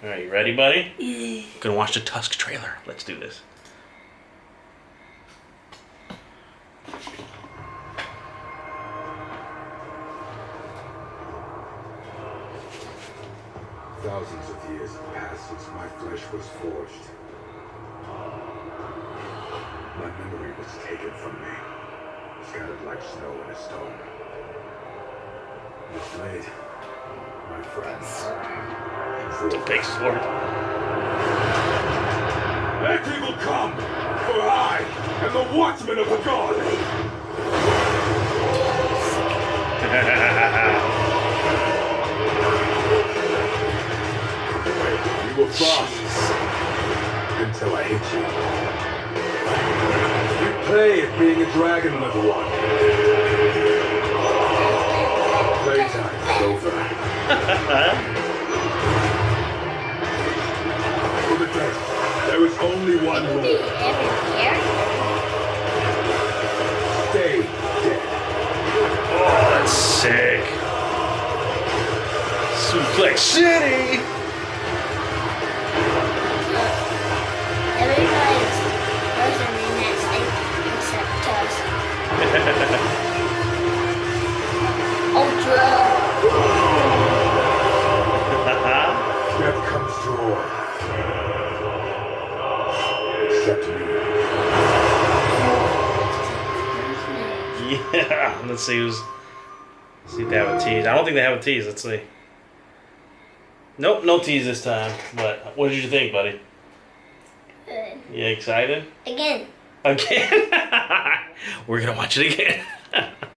Alright, you ready, buddy? Yeah. Gonna watch the Tusk trailer. Let's do this. Thousands of years have passed since my flesh was forged. My memory was taken from me, scattered like snow in a stone. This blade, my friend, It's a big sword. Let evil come, for I am the watchman of the god. You were fast until I hit you. You play at being a dragon, little one. Playtime is over. For the dead, there is only one rule. Stay dead. Oh, that's sick. Suplex City! Everybody's version in that state except Tusk. Ultra. Death comes to all. Except me. Yeah, let's see who's. See if they have a tease. I don't think they have a tease. Let's see. Nope, no tease this time. But what did you think, buddy? Good. You excited? Again. Again? We're gonna watch it again.